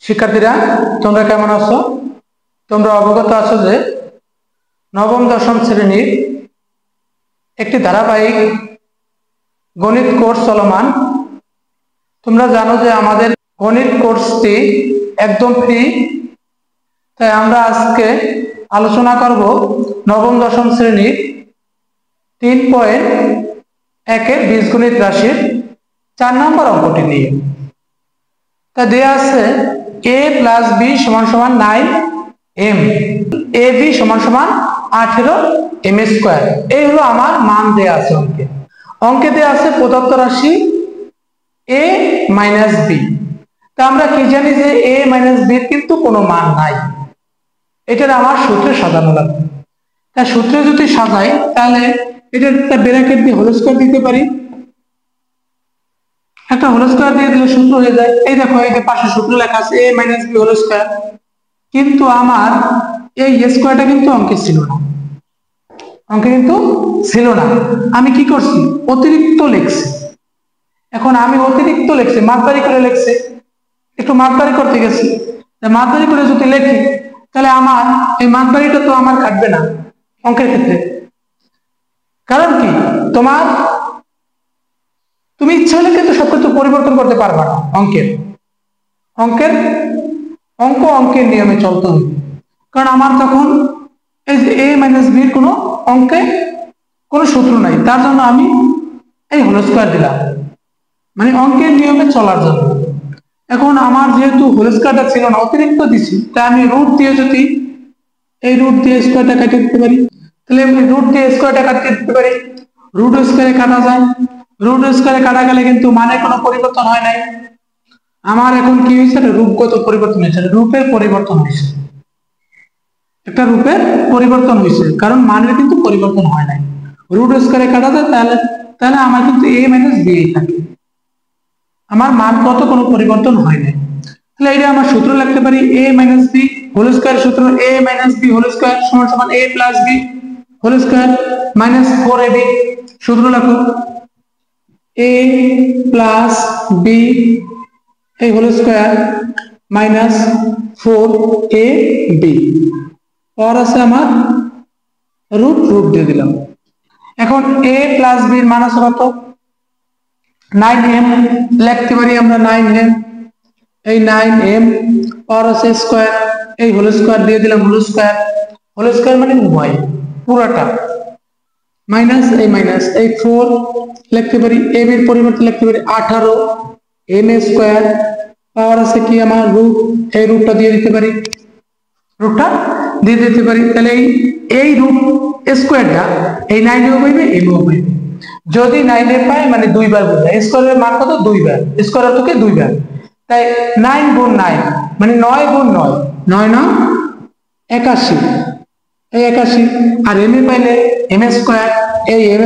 শিক্ষার্থীরা তোমরা কেমন আছো? তোমরা অবগত আছো যে নবম দশম শ্রেণীর একটি ধারাবাহিক গণিত কোর্স চলমান। তোমরা জানো যে আমাদের গণিত কোর্সটি একদম ফ্রি। তাই আমরা আজকে আলোচনা করব নবম দশম শ্রেণীর 3.1 বীজগণিত রাশির 4 নম্বর অঙ্কটি নিয়ে। তা দেয়া আছে a + b = 9m, ab = 18m²। এই হলো আমার মান দেয়া আছে অঙ্কে দেয়া আছে প্রদত্ত রাশি a - b। তা আমরা কি জানি যে a - b এর কিন্তু কোনো মান নাই। এটার আমার সূত্রে সাজানো লাগবে। তা সূত্রে যদি সাজাই তাহলে এটার একটা ব্র্যাকেট দিয়ে হোল স্কয়ার দিতে পারি। একটা হোল স্কয়ার দিয়ে দিলে সূত্র হয়ে যায়। এই দেখো, এই যে পাশে সূত্র লেখা আছে a - b হোল স্কয়ার, কিন্তু আমার এই স্কয়ারটা কিন্তু অঙ্কে ছিল না। আমি কি করছি? অতিরিক্ত লিখছি। এখন আমি অতিরিক্ত লিখছি, মাপদারি করে লিখছি, একটু মাপদারি করতে গেছি। মাপদারি করে যদি লিখি তাহলে আমার এই মাপদারিটা তো আমার কাটবে না অঙ্কের ক্ষেত্রে। কারণ কি, তুমি ইচ্ছা হলে কিন্তু সবকিছু পরিবর্তন করতে পারবা না। অঙ্কের নিয়মে চলতে হবে। কারণ আমার তখন এই যে a - b এর কোনো অঙ্কে কোনো সূত্র নাই, তার জন্য আমি এই হোল স্কয়ার দিলাম, মানে অঙ্কের নিয়মে চলার জন্য। এখন আমার যেহেতু হোল স্কয়ারটা ছিল না, অতিরিক্ত দিছি, তাই আমি রুট দিয়ে যদি এই রুট দিয়ে স্কয়ারটা কেটে দিতে পারি, তাহলে আমি রুট দিয়ে স্কয়ারটা কাটতে দিতে পারি। রুট স্কয়ারে কাটা যায়, রুট স্কয়ারে কাটা গেলে কিন্তু মানে কোনো পরিবর্তন হয় নাই। আমার এখন কি হয়েছে? রূপগত পরিবর্তন হয়েছে, রূপের পরিবর্তন হয়েছে, একটা রূপের পরিবর্তন হয়েছে, কারণ মানের কিন্তু পরিবর্তন হয় নাই। রুট স্কয়ারে কাটা যায় তাহলে আমার কিন্তু a - b থাকে, আমার মান কত কোনো পরিবর্তন হয় নাই। তাহলে এটা আমার সূত্র লিখতে পারি a - b হোল স্কয়ার। সূত্র a - b whole square = a + b whole square - 4ab। সূত্র লেখো a + b এই হোল স্কয়ার -4ab। পর আছে আমার রুট দিয়ে দিলাম। এখন a + b এর মান আছে কত? 9m। লিখতে পারি আমরা 9m, এই 9m। পর আছে স্কয়ার, এই হোল স্কয়ার দিয়ে দিলাম হোল স্কয়ার মানে উভয় পুরাটা, মাইনাস এই 4 লিখতে পারি। a এর পরিবর্তে লিখতে পারি 18m²। পাওয়ার আছে কি আমার রুট, এই রুটটা দিয়ে দিতে পারি, তাহলে এই রুট স্কয়ারটা এই 9 পাইবে, এও পাইবে। যদি 9 পাই মানে দুইবার বোঝায়, স্কয়ারের মান কত? দুইবার, স্কয়ার অর্থকে দুইবার। তাই 9 গুণ 9 মানে 9 গুণ 9, 9 9 81, এই 81। আর m এ পাইলে m², এই m²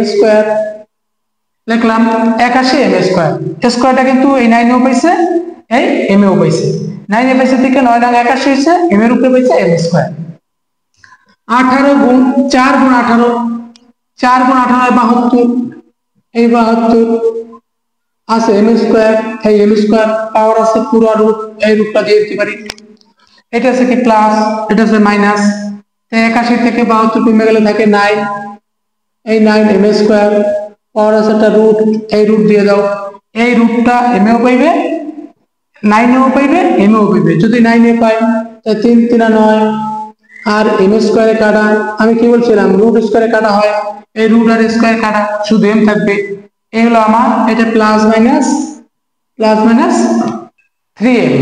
লিখলাম 81m²। স্কয়ারটা কিন্তু এই 9 পাইছে, এই m এও পাইছে। 9 পাইছে থেকে 9 9 81 হইছে, m এর উপরে পাইছে m²। 18 গুণ 4 গুণ 18, 4 গুণ 18 72, এই 72 আছে m², এই m²। পাওয়ার আছে পুরো রুট, এই রুটটা দিয়ে দিতে পারি। এটা আছে কি প্লাস, এটা আছে মাইনাস। 81 থেকে 72 কমে গেলে থাকে 9, এই 9m²। পাওয়ার আছে একটা রুট, এই রুট দিয়ে দাও। এই রুটটা m এও পাইবে, 9 এও পাইবে, m এও পাইবে। যদি 9 এ পাই তাই 3 3 9, আর m² কাটা। আমি কি বলছিলাম? রুট স্কয়ারে কাটা হয়, এই রুট আর স্কয়ার কাটা, শুধু m থাকবে। এই হলো আমার, এটা প্লাস মাইনাস 3m।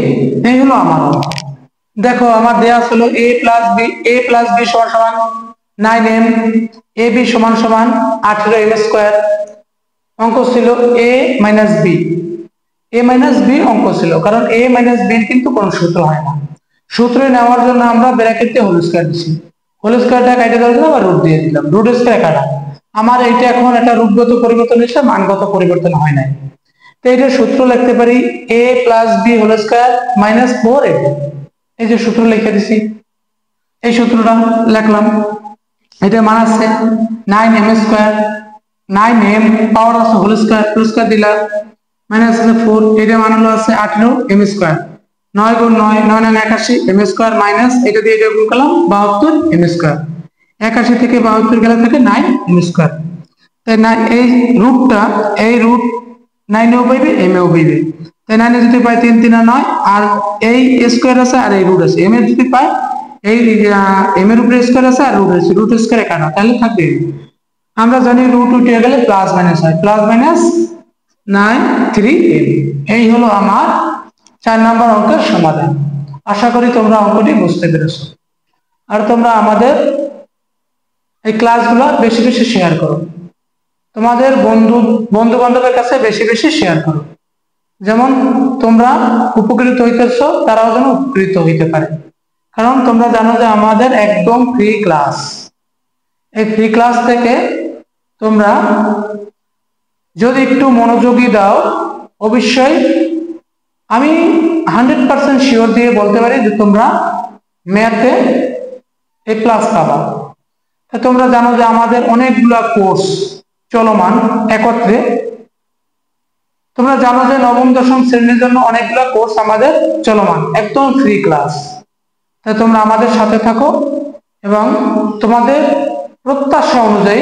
এই হলো আমার। দেখো আমার দেয়া ছিল a + b = 9m, ab = 18m²। অঙ্ক ছিল a - b অঙ্ক ছিল, কারণ a - b কিন্তু কোনো সূত্র হয় না। সূত্রে নেওয়ার জন্য আমরা ব্র্যাকেট দিয়ে হোল স্কয়ার দিছি, হোল স্কয়ারটা কেটে দিলাম, আবার রুট দিয়ে দিলাম, রুট স্কয়ার কাটা। আমার এইটা এখন একটা রূপগত পরিবর্তন হয়েছে, মানগত পরিবর্তন হয় নাই। তো এটা সূত্র লিখতে পারি a + b whole square -4ab। এই যে সূত্র লিখে দিছি, এই সূত্রটা লিখলাম। এটা মান আছে 9m², 9m। পাওয়ার আছে হোল স্কয়ার দিলাম, মাইনাস আছে 4, এটা মান হলো আছে 18m²। 9 গুণ 9 9 9 81 m স্কয়ার মাইনাস এটা দিয়ে এটা গুণ করলাম 72 m স্কয়ার 81 থেকে 72 গেলে থাকে 9 m স্কয়ার। তাই না এই রুটটা এই রুট 9 এও পাইবে m এও পাইবে। তাই 9 এ যদি পাই 3 3 9 আর এই স্কয়ার আছে আর এই রুট আছে m এ যদি পাই এই m এর উপরে স্কয়ার আছে আর রুট স্কয়ার কাটা তাহলে থাকবে। আমরা জানি রুট উঠে গেলে প্লাস মাইনাস হয়, প্লাস মাইনাস 9 3m। এই হলো আমার 4 নম্বর অঙ্কের সমাধান। আশা করি তোমরা অঙ্কটি বুঝতে পেরেছো। আর তোমরা আমাদের এই ক্লাসগুলো বেশি বেশি শেয়ার করো, তোমাদের বন্ধু বান্ধবের কাছে বেশি বেশি শেয়ার করো, যেমন তোমরা উপকৃত হইতেছো তারাও যেন উপকৃত হইতে পারে। কারণ তোমরা জানো যে আমাদের একদম ফ্রি ক্লাস, এই ফ্রি ক্লাস থেকে তোমরা যদি একটু মনোযোগী দাও অবশ্যই আমি 100% শিওর দিয়ে বলতে পারি যে তোমরা ম্যাথে A+ পাবা। তোমরা জানো যে আমাদের অনেকগুলা কোর্স চলমান একত্রে, তোমরা জানো যে নবম দশম শ্রেণীর জন্য অনেকগুলা কোর্স আমাদের চলমান একদম ফ্রি ক্লাস। তাই তোমরা আমাদের সাথে থাকো এবং তোমাদের প্রত্যাশা অনুযায়ী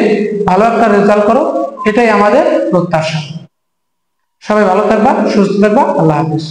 ভালো একটা রেজাল্ট করো, এটাই আমাদের প্রত্যাশা। সবাই ভালো থাকবা, সুস্থ থাকবা, আল্লাহ হাফেজ।